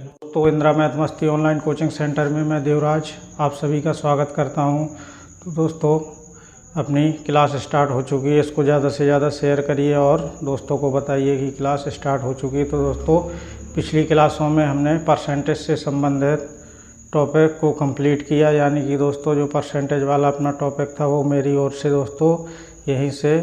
तो इंदिरा मैथ मस्ती online coaching centre में मैं देवराज आप सभी का स्वागत करता हूं। तो दोस्तों, अपनी क्लास स्टार्ट हो चुकी है। इसको ज़्यादा से ज़्यादा शेयर करिए और दोस्तों को बताइए कि क्लास स्टार्ट हो चुकी है। तो दोस्तों, पिछली क्लासों में हमने परसेंटेज से संबंधित टॉपिक को कंप्लीट किया, यानी कि दोस्तों जो परसेंटेज वाला अपना टॉपिक था वो मेरी ओर से दोस्तों यहीं से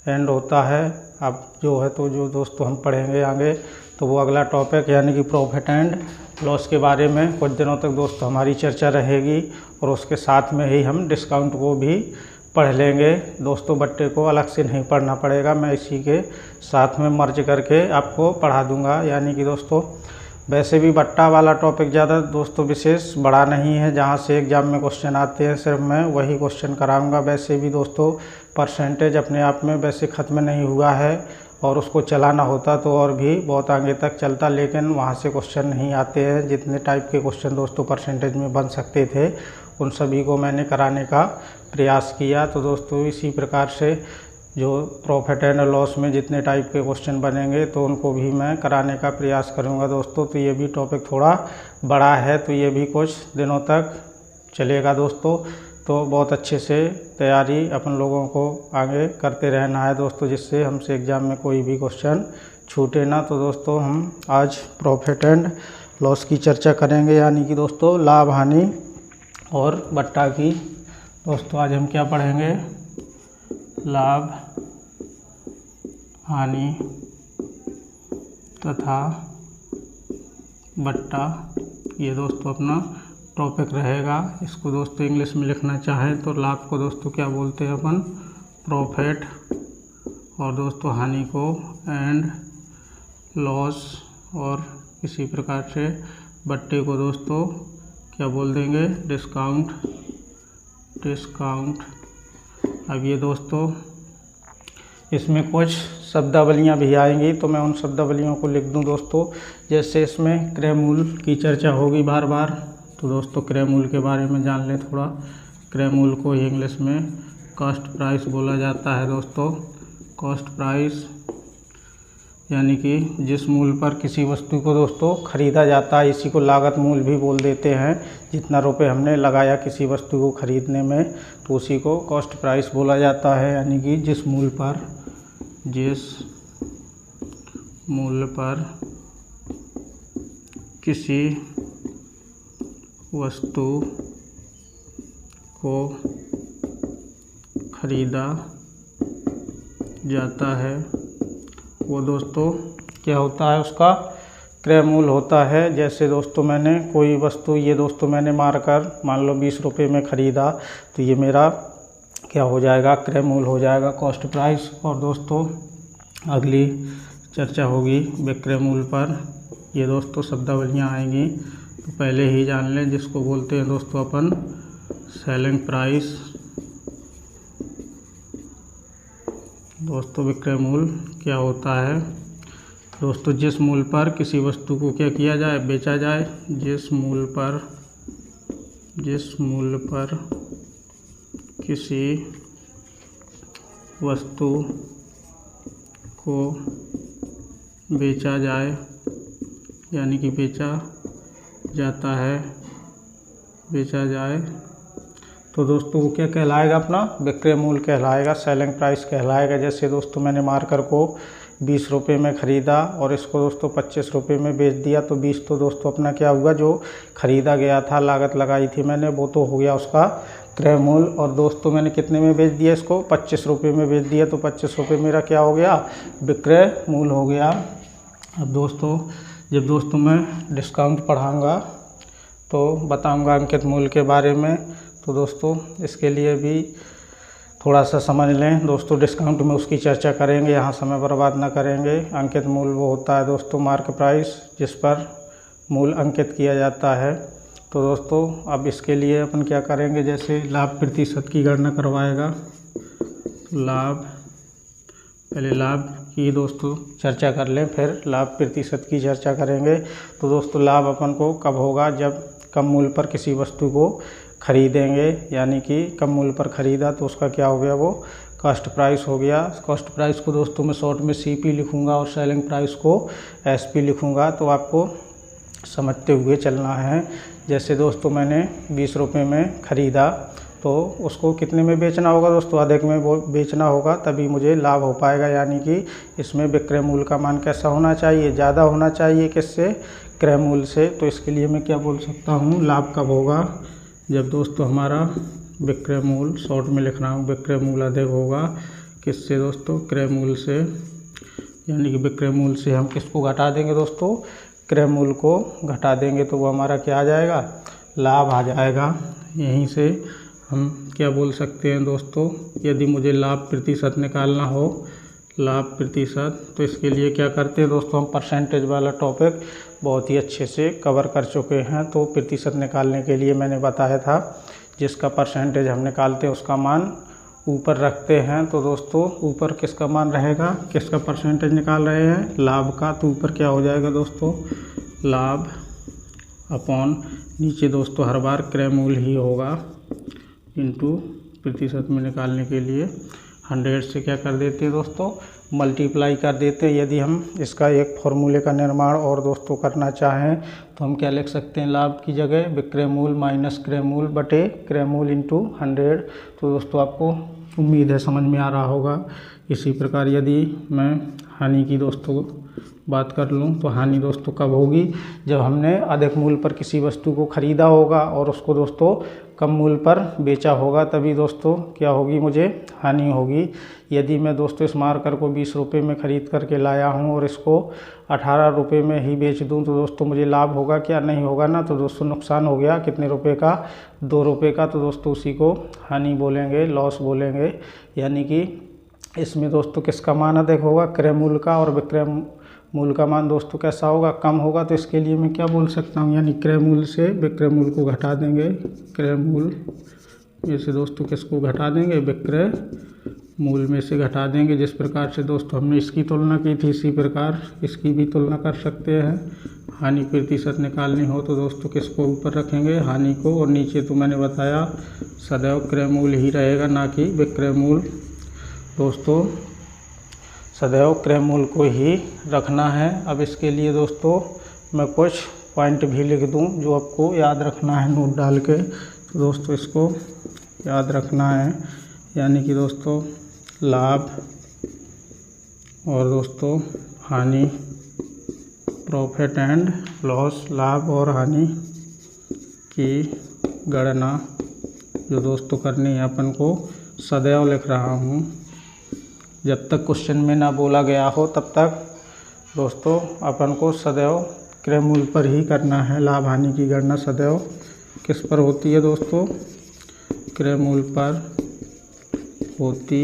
एंड होता है। अब जो है तो जो दोस्तों हम पढ़ेंगे आगे तो वो अगला टॉपिक यानी कि प्रॉफिट एंड लॉस के बारे में कुछ दिनों तक दोस्तों हमारी चर्चा रहेगी और उसके साथ में ही हम डिस्काउंट को भी पढ़ लेंगे। दोस्तों, बट्टे को अलग से नहीं पढ़ना पड़ेगा, मैं इसी के साथ में मर्ज करके आपको पढ़ा दूंगा। यानी कि दोस्तों वैसे भी बट्टा वाला टॉपिक ज़्यादा दोस्तों विशेष बड़ा नहीं है, जहाँ से एग्जाम में क्वेश्चन आते हैं सिर्फ मैं वही क्वेश्चन कराऊंगा। वैसे भी दोस्तों परसेंटेज अपने आप में वैसे ख़त्म नहीं हुआ है और उसको चलाना होता तो और भी बहुत आगे तक चलता, लेकिन वहाँ से क्वेश्चन नहीं आते हैं। जितने टाइप के क्वेश्चन दोस्तों परसेंटेज में बन सकते थे उन सभी को मैंने कराने का प्रयास किया। तो दोस्तों इसी प्रकार से जो प्रॉफिट एंड लॉस में जितने टाइप के क्वेश्चन बनेंगे तो उनको भी मैं कराने का प्रयास करूंगा दोस्तों। तो ये भी टॉपिक थोड़ा बड़ा है, तो ये भी कुछ दिनों तक चलेगा दोस्तों। तो बहुत अच्छे से तैयारी अपन लोगों को आगे करते रहना है दोस्तों, जिससे हमसे एग्ज़ाम में कोई भी क्वेश्चन छूटे ना। तो दोस्तों हम आज प्रॉफिट एंड लॉस की चर्चा करेंगे, यानी कि दोस्तों लाभ हानि और बट्टा की। दोस्तों आज हम क्या पढ़ेंगे? लाभ हानि तथा बट्टा, ये दोस्तों अपना टॉपिक रहेगा। इसको दोस्तों इंग्लिश में लिखना चाहें तो लाभ को दोस्तों क्या बोलते हैं अपन? प्रॉफिट, और दोस्तों हानि को एंड लॉस, और इसी प्रकार से बट्टे को दोस्तों क्या बोल देंगे? डिस्काउंट। अब ये दोस्तों इसमें कुछ शब्दावलियाँ भी आएंगी तो मैं उन शब्दावलियों को लिख दूं दोस्तों। जैसे इसमें क्रय मूल्य की चर्चा होगी बार बार, तो दोस्तों क्रय मूल्य के बारे में जान लें थोड़ा। क्रय मूल्य को ही इंग्लिश में कॉस्ट प्राइस बोला जाता है दोस्तों। कॉस्ट प्राइस यानी कि जिस मूल्य पर किसी वस्तु को दोस्तों ख़रीदा जाता है, इसी को लागत मूल्य भी बोल देते हैं। जितना रुपए हमने लगाया किसी वस्तु को ख़रीदने में तो उसी को कॉस्ट प्राइस बोला जाता है। यानी कि जिस मूल्य पर किसी वस्तु को ख़रीदा जाता है वो दोस्तों क्या होता है? उसका क्रय मूल्य होता है। जैसे दोस्तों मैंने कोई वस्तु ये दोस्तों मैंने मारकर मान लो 20 रुपये में ख़रीदा तो ये मेरा क्या हो जाएगा? क्रय मूल्य हो जाएगा, कॉस्ट प्राइस। और दोस्तों अगली चर्चा होगी विक्रय मूल्य पर। ये दोस्तों शब्दावलियाँ आएंगी तो पहले ही जान लें, जिसको बोलते हैं दोस्तों अपन सेलिंग प्राइस। दोस्तों विक्रय मूल्य क्या होता है? दोस्तों जिस मूल्य पर किसी वस्तु को क्या किया जाए? बेचा जाए। जिस मूल्य पर किसी वस्तु को बेचा जाए, यानी कि बेचा जाता है, बेचा जाए तो दोस्तों वो क्या कहलाएगा? अपना विक्रय मूल्य कहलाएगा, सेलिंग प्राइस कहलाएगा। जैसे दोस्तों मैंने मार्कर को 20 रुपये में ख़रीदा और इसको दोस्तों 25 रुपये में बेच दिया, तो 20 तो दोस्तों अपना क्या हुआ? जो ख़रीदा गया था, लागत लगाई थी मैंने, वो तो हो गया उसका क्रय मूल्य। और दोस्तों मैंने कितने में बेच दिया? इसको 25 रुपये में बेच दिया, तो 25 रुपये मेरा क्या हो गया? विक्रय मूल्य हो गया। अब दोस्तों जब दोस्तों मैं डिस्काउंट पढ़ाऊँगा तो बताऊँगा अंकित मूल्य के बारे में। तो दोस्तों इसके लिए भी थोड़ा सा समझ लें दोस्तों, डिस्काउंट में उसकी चर्चा करेंगे, यहाँ समय बर्बाद ना करेंगे। अंकित मूल्य वो होता है दोस्तों मार्क प्राइस, जिस पर मूल्य अंकित किया जाता है। तो दोस्तों अब इसके लिए अपन क्या करेंगे? जैसे लाभ प्रतिशत की गणना करवाएगा, पहले लाभ की दोस्तों चर्चा कर लें, फिर लाभ प्रतिशत की चर्चा करेंगे। तो दोस्तों लाभ अपन को कब होगा? जब कम मूल्य पर किसी वस्तु को खरीदेंगे, यानी कि कम मूल्य पर ख़रीदा तो उसका क्या हो गया? वो कॉस्ट प्राइस हो गया। कॉस्ट प्राइस को दोस्तों मैं शॉर्ट में CP लिखूँगा और सेलिंग प्राइस को SP लिखूँगा। तो आपको समझते हुए चलना है। जैसे दोस्तों मैंने 20 रुपये में ख़रीदा तो उसको कितने में बेचना होगा दोस्तों, अधिक में वो बेचना होगा, तभी मुझे लाभ हो पाएगा। यानी कि इसमें विक्रय मूल्य का मान कैसा होना चाहिए, ज़्यादा होना चाहिए किससे, क्रय मूल्य से। तो इसके लिए मैं क्या बोल सकता हूँ, लाभ कब होगा, जब दोस्तों हमारा विक्रय मूल्य, शॉर्ट में लिख रहा हूँ, विक्रय मूल्य अधिक होगा किससे दोस्तों, क्रय मूल्य से। यानी कि विक्रय मूल्य से हम किसको घटा देंगे दोस्तों, क्रय मूल्य को घटा देंगे, तो वो हमारा क्या आ जाएगा, लाभ आ जाएगा। यहीं से हम क्या बोल सकते हैं दोस्तों, यदि मुझे लाभ प्रतिशत निकालना हो, लाभ प्रतिशत, तो इसके लिए क्या करते हैं दोस्तों, हम परसेंटेज वाला टॉपिक बहुत ही अच्छे से कवर कर चुके हैं। तो प्रतिशत निकालने के लिए मैंने बताया था, जिसका परसेंटेज हम निकालते हैं उसका मान ऊपर रखते हैं। तो दोस्तों ऊपर किसका मान रहेगा, किसका परसेंटेज निकाल रहे हैं, लाभ का, तो ऊपर क्या हो जाएगा दोस्तों, लाभ अपॉन नीचे दोस्तों हर बार क्रय मूल्य ही होगा, इंटू प्रतिशत में निकालने के लिए 100 से क्या कर देते हैं दोस्तों, मल्टीप्लाई कर देते हैं। यदि हम इसका एक फॉर्मूले का निर्माण और दोस्तों करना चाहें तो हम क्या लिख सकते हैं, लाभ की जगह विक्रय मूल्य माइनस क्रय मूल्य बटे क्रय मूल्य इंटू 100। तो दोस्तों आपको उम्मीद है समझ में आ रहा होगा। इसी प्रकार यदि मैं हानि की दोस्तों बात कर लूँ तो हानि दोस्तों कब होगी, जब हमने अधिक मूल्य पर किसी वस्तु को ख़रीदा होगा और उसको दोस्तों कम मूल्य पर बेचा होगा, तभी दोस्तों क्या होगी, मुझे हानि होगी। यदि मैं दोस्तों इस मार्कर को 20 रुपये में ख़रीद करके लाया हूँ और इसको 18 रुपये में ही बेच दूँ, तो दोस्तों मुझे लाभ होगा क्या, नहीं होगा ना। तो दोस्तों नुकसान हो गया, कितने रुपए का, 2 रुपये का। तो दोस्तों उसी को हानि बोलेंगे, लॉस बोलेंगे। यानी कि इसमें दोस्तों किसका मान अधिक होगा, क्रय मूल्य का, और विक्रय मूल्य का मान दोस्तों कैसा होगा, कम होगा। तो इसके लिए मैं क्या बोल सकता हूँ, यानी क्रय मूल्य से विक्रय मूल्य को घटा देंगे, क्रय मूल्य में से दोस्तों किसको घटा देंगे, विक्रय मूल्य में से घटा देंगे। जिस प्रकार से दोस्तों हमने इसकी तुलना की थी, इसी प्रकार इसकी भी तुलना कर सकते हैं। हानि प्रतिशत निकालनी हो तो दोस्तों किसको ऊपर रखेंगे, हानि को, और नीचे तो मैंने बताया सदैव क्रय मूल्य ही रहेगा, ना कि विक्रय मूल्य। दोस्तों सदैव क्रय मूल्य को ही रखना है। अब इसके लिए दोस्तों मैं कुछ पॉइंट भी लिख दूं जो आपको याद रखना है नोट डाल के। तो दोस्तों इसको याद रखना है, यानी कि दोस्तों लाभ और दोस्तों हानि, प्रॉफिट एंड लॉस, लाभ और हानि की गणना जो दोस्तों करनी है अपन को, सदैव लिख रहा हूँ। जब तक क्वेश्चन में ना बोला गया हो तब तक दोस्तों अपन को सदैव क्रय मूल्य पर ही करना है। लाभ हानि की गणना सदैव किस पर होती है दोस्तों, क्रय मूल्य पर होती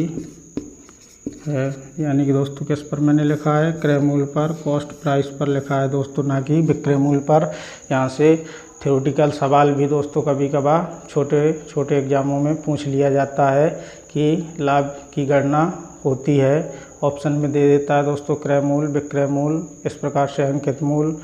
है। यानी कि दोस्तों किस पर मैंने लिखा है, क्रय मूल्य पर, कॉस्ट प्राइस पर लिखा है दोस्तों, ना कि विक्रय मूल्य पर। यहाँ से थ्योरेटिकल सवाल भी दोस्तों कभी कभार छोटे छोटे एग्जामों में पूछ लिया जाता है कि लाभ की गणना होती है, ऑप्शन में दे देता है दोस्तों क्रय मूल्य, विक्रय मूल्य, इस प्रकार से अंकित मूल्य,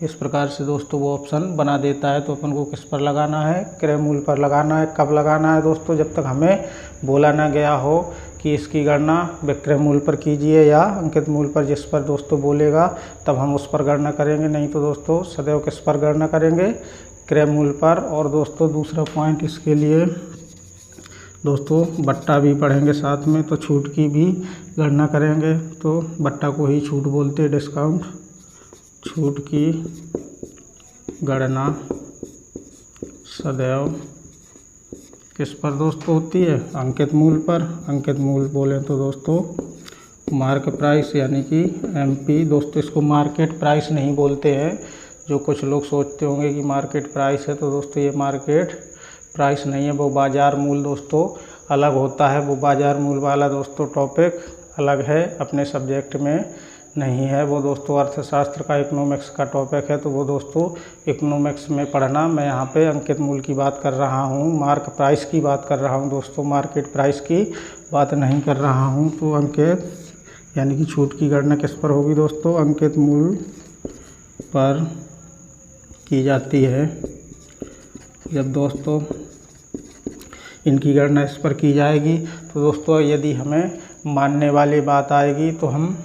इस प्रकार से दोस्तों वो ऑप्शन बना देता है। तो अपन को किस पर लगाना है, क्रय मूल्य पर लगाना है। कब लगाना है दोस्तों, जब तक हमें बोला ना गया हो कि इसकी गणना विक्रय मूल्य पर कीजिए या अंकित मूल्य पर, जिस पर दोस्तों बोलेगा तब हम उस पर गणना करेंगे, नहीं तो दोस्तों सदैव किस पर गणना करेंगे, क्रय मूल्य पर। और दोस्तों दूसरा पॉइंट इसके लिए दोस्तों बट्टा भी पढ़ेंगे साथ में, तो छूट की भी गणना करेंगे। तो बट्टा को ही छूट बोलते हैं, डिस्काउंट। छूट की गणना सदैव किस पर दोस्तों होती है, अंकित मूल्य पर। अंकित मूल्य बोलें तो दोस्तों मार्क प्राइस, यानी कि एमपी। दोस्तों इसको मार्केट प्राइस नहीं बोलते हैं, जो कुछ लोग सोचते होंगे कि मार्केट प्राइस है, तो दोस्तों ये मार्केट प्राइस नहीं है, वो बाज़ार मूल्य दोस्तों अलग होता है। वो बाज़ार मूल्य वाला दोस्तों टॉपिक अलग है, अपने सब्जेक्ट में नहीं है। वो दोस्तों अर्थशास्त्र का, इकोनॉमिक्स का टॉपिक है, तो वो दोस्तों इकोनॉमिक्स में पढ़ना। मैं यहाँ पे अंकित मूल्य की बात कर रहा हूँ, मार्क प्राइस की बात कर रहा हूँ दोस्तों, मार्केट प्राइस की बात नहीं कर रहा हूँ। तो अंकित यानी कि छूट की गणना किस पर होगी दोस्तों, अंकित मूल्य पर की जाती है। जब दोस्तों इनकी गणना इस पर की जाएगी तो दोस्तों यदि हमें मानने वाली बात आएगी तो हम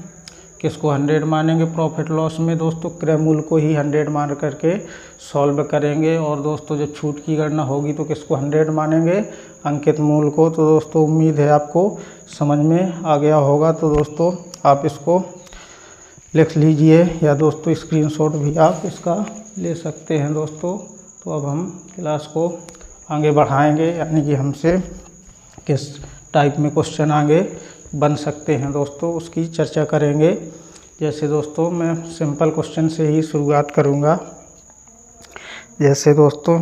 किसको 100 मानेंगे प्रॉफिट लॉस में दोस्तों, क्रय मूल्य को ही 100 मान करके सॉल्व करेंगे। और दोस्तों जब छूट की गणना होगी तो किसको 100 मानेंगे, अंकित मूल्य को। तो दोस्तों उम्मीद है आपको समझ में आ गया होगा। तो दोस्तों आप इसको लिख लीजिए या दोस्तों स्क्रीनशॉट भी आप इसका ले सकते हैं दोस्तों। तो अब हम क्लास को आगे बढ़ाएंगे, यानी कि हमसे किस टाइप में क्वेश्चन आगे बन सकते हैं दोस्तों, उसकी चर्चा करेंगे। जैसे दोस्तों मैं सिंपल क्वेश्चन से ही शुरुआत करूंगा। जैसे दोस्तों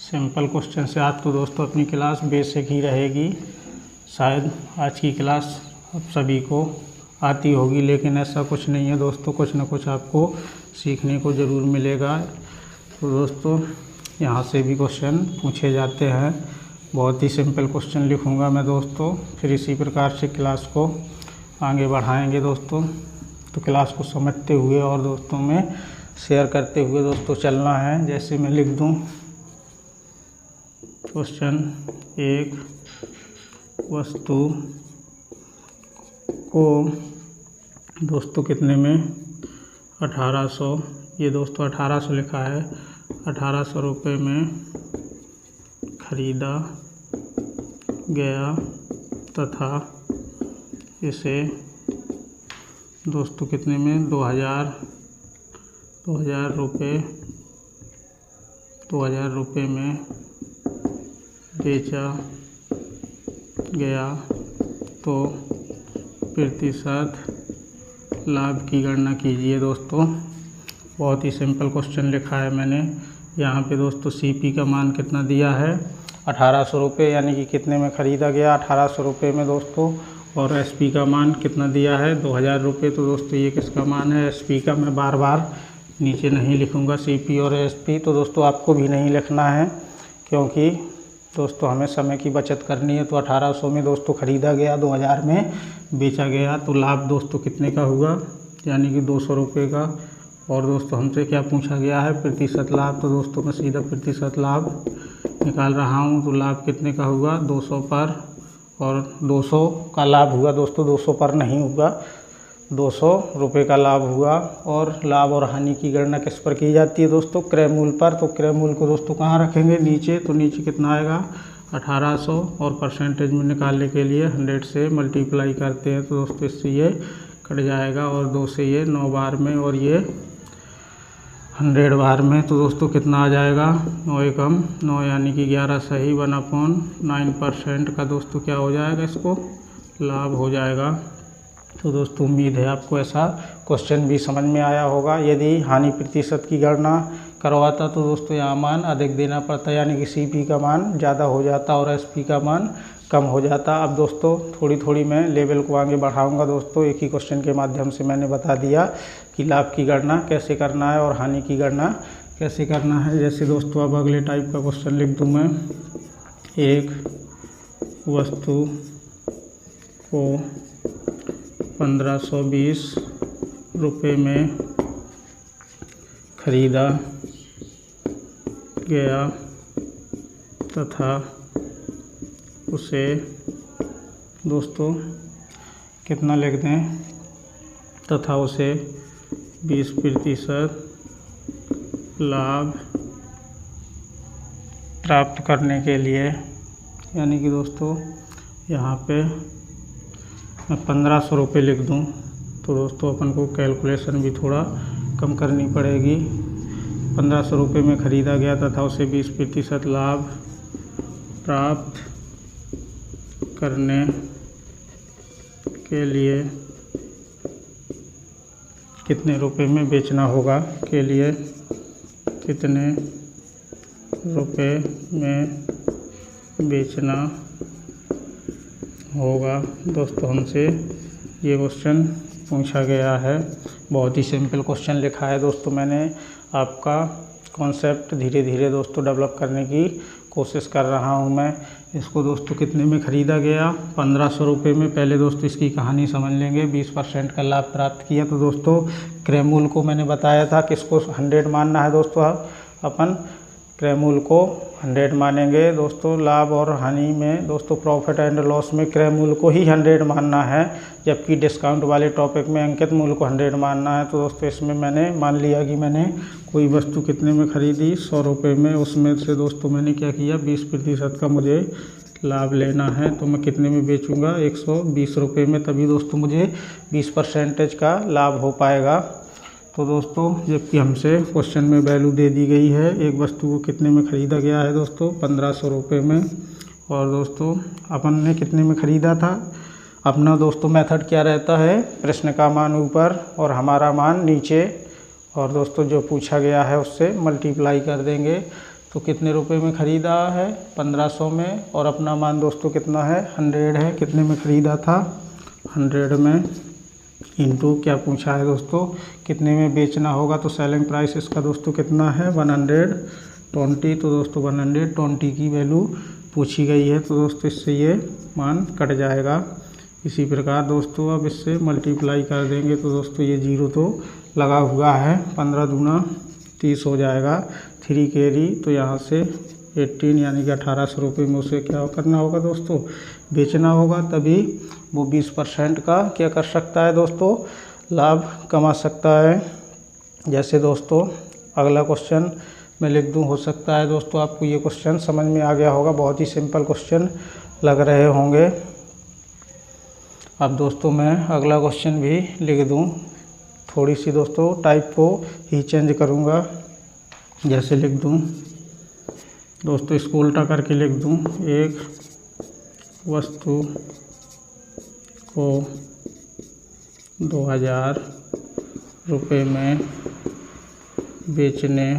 सिंपल क्वेश्चन से आज तो दोस्तों अपनी क्लास बेसिक ही रहेगी। शायद आज की क्लास आप सभी को आती होगी, लेकिन ऐसा कुछ नहीं है दोस्तों, कुछ ना कुछ आपको सीखने को ज़रूर मिलेगा। तो दोस्तों यहाँ से भी क्वेश्चन पूछे जाते हैं। बहुत ही सिंपल क्वेश्चन लिखूँगा मैं दोस्तों, फिर इसी प्रकार से क्लास को आगे बढ़ाएंगे दोस्तों। तो क्लास को समझते हुए और दोस्तों में शेयर करते हुए दोस्तों चलना है। जैसे मैं लिख दूँ क्वेश्चन, एक वस्तु को दोस्तों कितने में 1800, ये दोस्तों 1800 लिखा है, 1800 रुपये में खरीदा गया तथा इसे दोस्तों कितने में 2000 रुपये में बेचा गया, तो प्रतिशत लाभ की गणना कीजिए दोस्तों। बहुत ही सिंपल क्वेश्चन लिखा है मैंने यहाँ पे दोस्तों। सीपी का मान कितना दिया है 1800 रुपये, यानी कि कितने में ख़रीदा गया 1800 रुपये में दोस्तों। और एसपी का मान कितना दिया है 2000 रुपये। तो दोस्तों ये किसका मान है, एसपी का। मैं बार बार नीचे नहीं लिखूँगा सीपी और एसपी, तो दोस्तों आपको भी नहीं लिखना है, क्योंकि दोस्तों हमें समय की बचत करनी है। तो 1800 में दोस्तों ख़रीदा गया, 2000 में बेचा गया, तो लाभ दोस्तों कितने का हुआ, यानी कि 200 रुपये का। और दोस्तों हमसे क्या पूछा गया है, प्रतिशत लाभ। तो दोस्तों मैं सीधा प्रतिशत लाभ निकाल रहा हूँ। तो लाभ कितने का हुआ 200 पर, और 200 का लाभ हुआ दोस्तों, 200 पर नहीं हुआ, 200 रुपये का लाभ हुआ। और लाभ और हानि की गणना किस पर की जाती है दोस्तों, क्रय मूल्य पर। तो क्रय मूल्य को दोस्तों कहाँ रखेंगे, नीचे। तो नीचे कितना आएगा 1800, और परसेंटेज में निकालने के लिए 100 से मल्टीप्लाई करते हैं। तो दोस्तों इससे ये कट जाएगा, और 2 से ये 9 बार में, और ये 100 बार में। तो दोस्तों कितना आ जाएगा 9 एकम 9, यानी कि 11 सही 1/9% का दोस्तों क्या हो जाएगा, इसको लाभ हो जाएगा। तो दोस्तों उम्मीद है आपको ऐसा क्वेश्चन भी समझ में आया होगा। यदि हानि प्रतिशत की गणना करवाता तो दोस्तों यहाँ मान अधिक देना पड़ता, यानी कि सीपी का मान ज़्यादा हो जाता और एसपी का मान कम हो जाता। अब दोस्तों थोड़ी थोड़ी मैं लेवल को आगे बढ़ाऊंगा दोस्तों। एक ही क्वेश्चन के माध्यम से मैंने बता दिया कि लाभ की गणना कैसे करना है और हानि की गणना कैसे करना है। जैसे दोस्तों अब अगले टाइप का क्वेश्चन लिख दूँ मैं, एक वस्तु को 1520 रुपये में खरीदा गया तथा उसे दोस्तों कितना लिख दें, तथा उसे 20% लाभ प्राप्त करने के लिए, यानी कि दोस्तों यहाँ पे मैं 1500 रुपये लिख दूँ। तो दोस्तों अपन को कैलकुलेशन भी थोड़ा कम करनी पड़ेगी। 1500 रुपये में ख़रीदा गया तथा उसे 20% लाभ प्राप्त करने के लिए कितने रुपए में बेचना होगा, के लिए कितने रुपए में बेचना होगा। दोस्तों हमसे ये क्वेश्चन पूछा गया है। बहुत ही सिंपल क्वेश्चन लिखा है दोस्तों। मैंने आपका कॉन्सेप्ट धीरे धीरे दोस्तों डेवलप करने की कोशिश कर रहा हूँ मैं। इसको दोस्तों कितने में ख़रीदा गया 1500 रुपये में। पहले दोस्तों इसकी कहानी समझ लेंगे। 20% का लाभ प्राप्त किया। तो दोस्तों क्रय मूल्य को मैंने बताया था किसको 100 मानना है दोस्तों। अपन क्रय मूल्य को 100 मानेंगे दोस्तों। लाभ और हानि में दोस्तों प्रॉफिट एंड लॉस में क्रय मूल्य को ही 100 मानना है, जबकि डिस्काउंट वाले टॉपिक में अंकित मूल्य को 100 मानना है। तो दोस्तों इसमें मैंने मान लिया कि मैंने कोई वस्तु कितने में ख़रीदी, 100 रुपये में, उसमें से दोस्तों मैंने क्या किया, 20% का मुझे लाभ लेना है। तो मैं कितने में बेचूंगा, 120 रुपये में, तभी दोस्तों मुझे 20% का लाभ हो पाएगा। तो दोस्तों जबकि हमसे क्वेश्चन में वैल्यू दे दी गई है, एक वस्तु को कितने में ख़रीदा गया है दोस्तों, 1500 रुपये में। और दोस्तों अपन ने कितने में ख़रीदा था। अपना दोस्तों मेथड क्या रहता है, प्रश्न का मान ऊपर और हमारा मान नीचे, और दोस्तों जो पूछा गया है उससे मल्टीप्लाई कर देंगे। तो कितने रुपए में ख़रीदा है, 1500 में, और अपना मान दोस्तों कितना है, 100 है। कितने में ख़रीदा था, 100 में, इंटू क्या पूछा है दोस्तों, कितने में बेचना होगा। तो सेलिंग प्राइस इसका दोस्तों कितना है, 120। तो दोस्तों 120 की वैल्यू पूछी गई है। तो दोस्तों इससे ये मान कट जाएगा। इसी प्रकार दोस्तों अब इससे मल्टीप्लाई कर देंगे तो दोस्तों ये 0 तो लगा हुआ है, 15 दूना 30 हो जाएगा, 3 कैरी। तो यहाँ से 18 यानी कि 1800 रुपये में उसे क्या करना होगा दोस्तों, बेचना होगा, तभी वो 20% का क्या कर सकता है दोस्तों, लाभ कमा सकता है। जैसे दोस्तों अगला क्वेश्चन मैं लिख दूं, हो सकता है दोस्तों आपको ये क्वेश्चन समझ में आ गया होगा, बहुत ही सिंपल क्वेश्चन लग रहे होंगे। अब दोस्तों मैं अगला क्वेश्चन भी लिख दूं, थोड़ी सी दोस्तों टाइप को ही चेंज करूंगा। जैसे लिख दूं दोस्तों, इसको उल्टा करके लिख दूं, एक वस्तु को 2000 रुपये में बेचने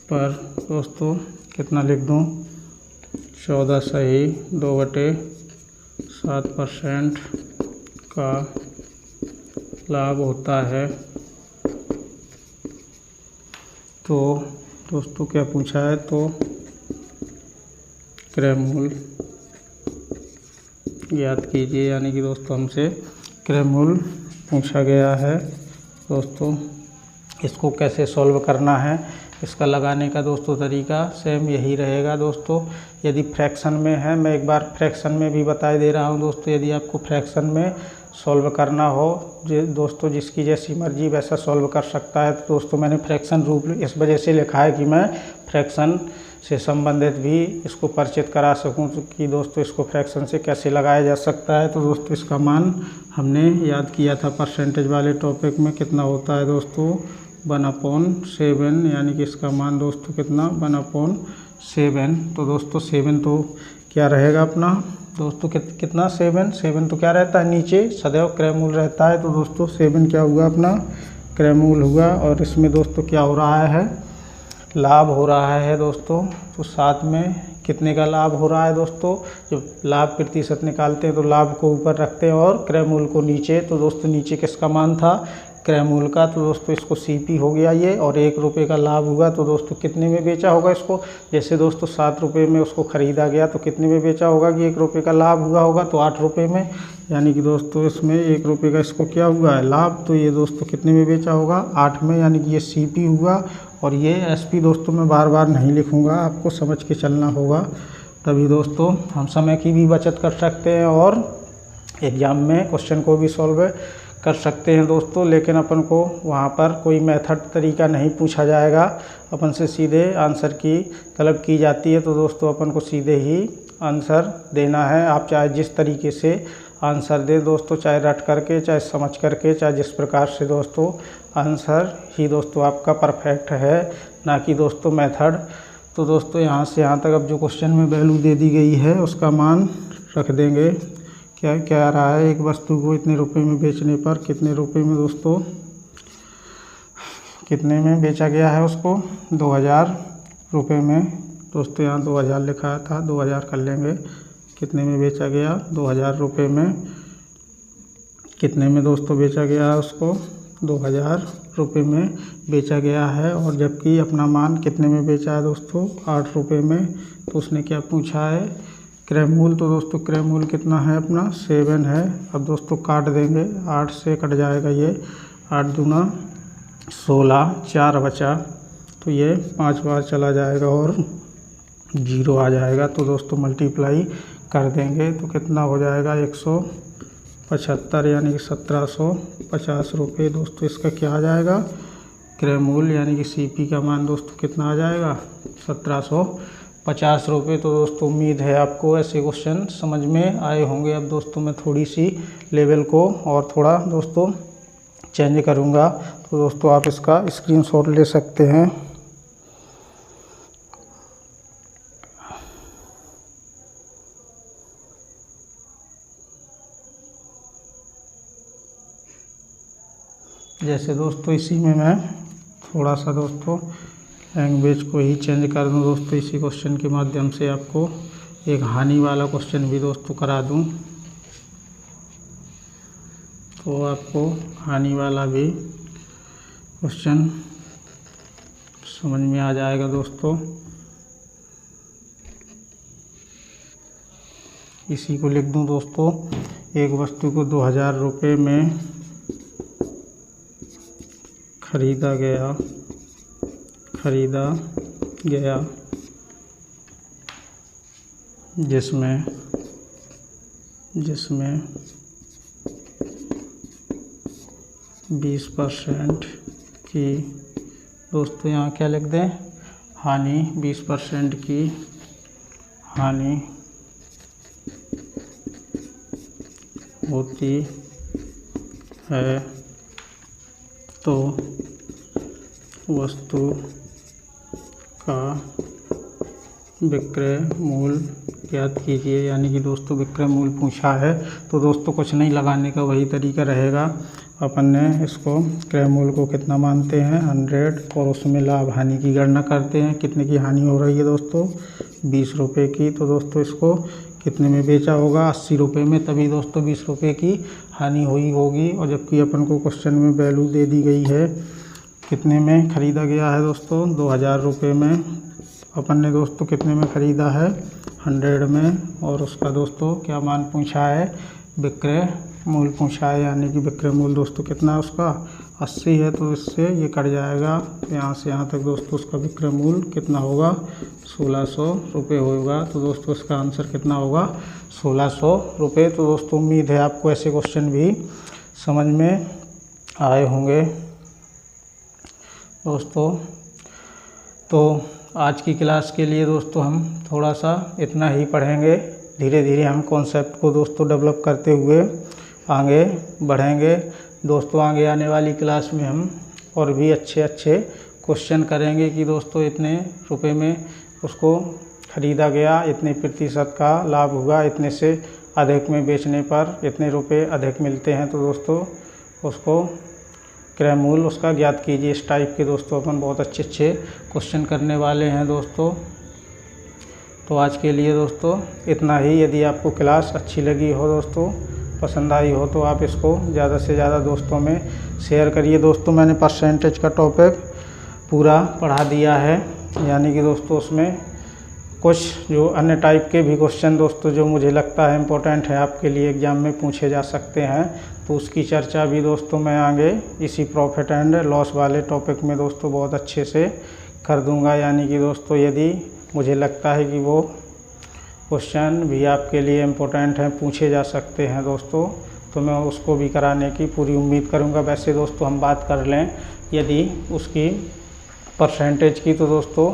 पर दोस्तों कितना लिख दूं, 14 सही 2/7% का लाभ होता है। तो दोस्तों क्या पूछा है, तो क्रय मूल्य याद कीजिए, यानी कि दोस्तों हमसे क्रय मूल्य पूछा गया है। दोस्तों इसको कैसे सॉल्व करना है, इसका लगाने का दोस्तों तरीका सेम यही रहेगा। दोस्तों यदि फ्रैक्शन में है, मैं एक बार फ्रैक्शन में भी बता दे रहा हूँ दोस्तों, यदि आपको फ्रैक्शन में सॉल्व करना हो, दोस्तों जिसकी जैसी मर्जी वैसा सॉल्व कर सकता है। तो दोस्तों मैंने फ्रैक्शन रूप इस वजह से लिखा है कि मैं फ्रैक्शन से संबंधित भी इसको परिचित करा सकूं, कि दोस्तों इसको फ्रैक्शन से कैसे लगाया जा सकता है। तो दोस्तों इसका मान हमने याद किया था परसेंटेज वाले टॉपिक में, कितना होता है दोस्तों, 1/7, यानी कि इसका मान दोस्तों कितना, 1/7। तो दोस्तों 7 तो क्या रहेगा अपना दोस्तों, कितना 7 तो क्या रहता है, नीचे सदैव क्रय मूल्य रहता है। तो दोस्तों 7 क्या हुआ अपना, क्रय मूल्य हुआ। और इसमें दोस्तों क्या हो रहा है, लाभ हो रहा है दोस्तों। तो साथ में कितने का लाभ हो रहा है दोस्तों, जब लाभ प्रतिशत निकालते हैं तो लाभ को ऊपर रखते हैं और क्रय मूल्य को नीचे। तो दोस्तों नीचे किसका मान था, क्रय मूल्य का। तो दोस्तों इसको CP हो गया ये, और 1 रुपये का लाभ हुआ। तो दोस्तों कितने में बेचा होगा इसको, जैसे दोस्तों 7 रुपये में उसको ख़रीदा गया, तो कितने में बेचा होगा कि 1 रुपये का लाभ हुआ होगा, तो 8 रुपये में, यानी कि दोस्तों इसमें 1 रुपये का इसको क्या हुआ है, लाभ। तो ये दोस्तों कितने में बेचा होगा, 8 में, यानी कि ये CP हुआ। और ये SP दोस्तों मैं बार बार नहीं लिखूँगा, आपको समझ के चलना होगा, तभी दोस्तों हम समय की भी बचत कर सकते हैं और एग्ज़ाम में क्वेश्चन को भी सॉल्व कर सकते हैं दोस्तों। लेकिन अपन को वहाँ पर कोई मेथड तरीका नहीं पूछा जाएगा, अपन से सीधे आंसर की तलब की जाती है। तो दोस्तों अपन को सीधे ही आंसर देना है, आप चाहे जिस तरीके से आंसर दे दोस्तों, चाहे रट करके, चाहे समझ करके, चाहे जिस प्रकार से दोस्तों, आंसर ही दोस्तों आपका परफेक्ट है, ना कि दोस्तों मेथड। तो दोस्तों यहाँ से यहाँ तक अब जो क्वेश्चन में वैल्यू दे दी गई है उसका मान रख देंगे। क्या क्या आ रहा है, एक वस्तु को इतने रुपए में बेचने पर कितने रुपए में दोस्तों, कितने में बेचा गया है उसको, 2000 रुपये में। दोस्तों यहाँ 2000 लिखा था, 2000 कर लेंगे, कितने में बेचा गया, 2000 रुपये में। कितने में दोस्तों बेचा गया है उसको, 2000 रुपये में बेचा गया है। और जबकि अपना मान कितने में बेचा है दोस्तों, 8 रुपये में। तो उसने क्या पूछा है, क्रय मूल्य। तो दोस्तों क्रय मूल्य कितना है अपना, 7 है। अब दोस्तों काट देंगे, 8 से कट जाएगा ये, 8 दूना 16, 4 बचा, तो ये 5 बार चला जाएगा और जीरो आ जाएगा। तो दोस्तों मल्टीप्लाई कर देंगे तो कितना हो जाएगा 175 यानी कि 1750 रुपये। दोस्तों इसका क्या आ जाएगा क्रय मूल्य यानी कि सीपी का मान दोस्तों कितना आ जाएगा 1750 रुपये। तो दोस्तों उम्मीद है आपको ऐसे क्वेश्चन समझ में आए होंगे। अब दोस्तों मैं थोड़ी सी लेवल को और थोड़ा दोस्तों चेंज करूँगा। तो दोस्तों आप इसका स्क्रीनशॉट ले सकते हैं। जैसे दोस्तों इसी में मैं थोड़ा सा दोस्तों लैंग्वेज को ही चेंज कर दूं दोस्तों, इसी क्वेश्चन के माध्यम से आपको एक हानि वाला क्वेश्चन भी दोस्तों करा दूं, तो आपको हानि वाला भी क्वेश्चन समझ में आ जाएगा दोस्तों। इसी को लिख दूं दोस्तों, एक वस्तु को 2000 रुपये में खरीदा गया जिसमें 20% की दोस्तों यहाँ क्या लिख दें हानि, 20% की हानि होती है तो वस्तु का विक्रय मूल्य ज्ञात कीजिए। यानी कि दोस्तों विक्रय मूल्य पूछा है तो दोस्तों कुछ नहीं लगाने का वही तरीका रहेगा। अपन ने इसको क्रय मूल्य को कितना मानते हैं 100 और उसमें लाभ हानि की गणना करते हैं। कितने की हानि हो रही है दोस्तों 20 रुपये की। तो दोस्तों इसको कितने में बेचा होगा 80 रुपये में, तभी दोस्तों 20 रुपये की हानि हुई होगी। और जबकि अपन को क्वेश्चन में वैल्यू दे दी गई है कितने में खरीदा गया है दोस्तों 2000 रुपये में। अपन ने दोस्तों कितने में ख़रीदा है 100 में, और उसका दोस्तों क्या मान पूछा है विक्रय मूल्य पूछा है। यानी कि विक्रय मूल्य दोस्तों कितना है उसका 80 है। तो इससे ये कट जाएगा, यहाँ से यहाँ तक दोस्तों उसका विक्रय मूल्य कितना होगा 1600 रुपये होगा। तो दोस्तों इसका आंसर कितना होगा 1600 रुपये। तो दोस्तों उम्मीद है आपको ऐसे क्वेश्चन भी समझ में आए होंगे दोस्तों। तो आज की क्लास के लिए दोस्तों हम थोड़ा सा इतना ही पढ़ेंगे। धीरे धीरे हम कॉन्सेप्ट को दोस्तों डेवलप करते हुए आगे बढ़ेंगे दोस्तों। आगे आने वाली क्लास में हम और भी अच्छे क्वेश्चन करेंगे कि दोस्तों इतने रुपए में उसको ख़रीदा गया, इतने प्रतिशत का लाभ हुआ, इतने से अधिक में बेचने पर इतने रुपए अधिक मिलते हैं। तो दोस्तों उसको क्रय मूल्य उसका ज्ञात कीजिए। इस टाइप के दोस्तों अपन बहुत अच्छे क्वेश्चन करने वाले हैं दोस्तों। तो आज के लिए दोस्तों इतना ही। यदि आपको क्लास अच्छी लगी हो दोस्तों, पसंद आई हो, तो आप इसको ज़्यादा से ज़्यादा दोस्तों में शेयर करिए दोस्तों। मैंने परसेंटेज का टॉपिक पूरा पढ़ा दिया है, यानी कि दोस्तों उसमें कुछ जो अन्य टाइप के भी क्वेश्चन दोस्तों जो मुझे लगता है इम्पोर्टेंट है आपके लिए एग्ज़ाम में पूछे जा सकते हैं, तो उसकी चर्चा भी दोस्तों मैं आगे इसी प्रॉफिट एंड लॉस वाले टॉपिक में दोस्तों बहुत अच्छे से कर दूंगा। यानी कि दोस्तों यदि मुझे लगता है कि वो क्वेश्चन भी आपके लिए इम्पोर्टेंट हैं, पूछे जा सकते हैं दोस्तों, तो मैं उसको भी कराने की पूरी उम्मीद करूंगा। वैसे दोस्तों हम बात कर लें यदि उसकी परसेंटेज की, तो दोस्तों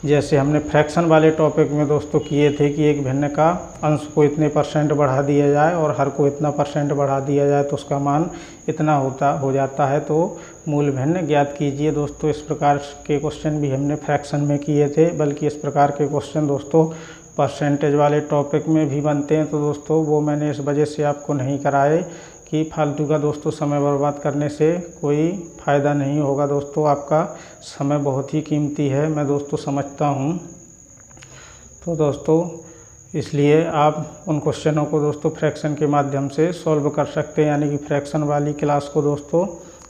जैसे हमने फ्रैक्शन वाले टॉपिक में दोस्तों किए थे कि एक भिन्न का अंश को इतने % बढ़ा दिया जाए और हर को इतना % बढ़ा दिया जाए तो उसका मान इतना हो जाता है, तो मूल भिन्न ज्ञात कीजिए दोस्तों। इस प्रकार के क्वेश्चन भी हमने फ्रैक्शन में किए थे, बल्कि इस प्रकार के क्वेश्चन दोस्तों परसेंटेज वाले टॉपिक में भी बनते हैं। तो दोस्तों वो मैंने इस वजह से आपको नहीं कराए कि फालतू का दोस्तों समय बर्बाद करने से कोई फ़ायदा नहीं होगा दोस्तों। आपका समय बहुत ही कीमती है, मैं दोस्तों समझता हूँ। तो दोस्तों इसलिए आप उन क्वेश्चनों को दोस्तों फ्रैक्शन के माध्यम से सॉल्व कर सकते हैं, यानी कि फ्रैक्शन वाली क्लास को दोस्तों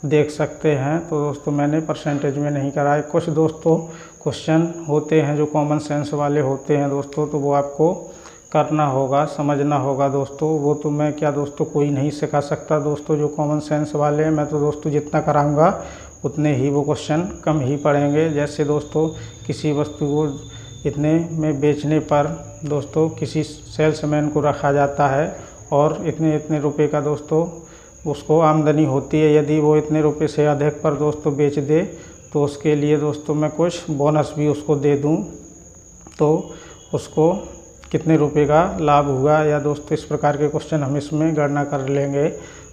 देख सकते हैं। तो दोस्तों मैंने परसेंटेज में नहीं कराए। कुछ दोस्तों क्वेश्चन होते हैं जो कॉमन सेंस वाले होते हैं दोस्तों, तो वो आपको करना होगा, समझना होगा दोस्तों। वो तो मैं क्या दोस्तों कोई नहीं सिखा सकता दोस्तों जो कॉमन सेंस वाले हैं। मैं तो दोस्तों जितना कराऊंगा उतने ही वो क्वेश्चन कम ही पड़ेंगे। जैसे दोस्तों किसी वस्तु को इतने में बेचने पर दोस्तों किसी सेल्समैन को रखा जाता है और इतने इतने रुपए का दोस्तों उसको आमदनी होती है। यदि वो इतने रुपए से अधिक पर दोस्तों बेच दे तो उसके लिए दोस्तों मैं कुछ बोनस भी उसको दे दूं, तो उसको कितने रुपए का लाभ हुआ या दोस्तों इस प्रकार के क्वेश्चन हम इसमें गणना कर लेंगे।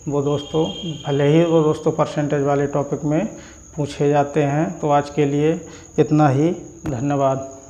वो दोस्तों भले ही वो दोस्तों परसेंटेज वाले टॉपिक में पूछे जाते हैं। तो आज के लिए इतना ही, धन्यवाद।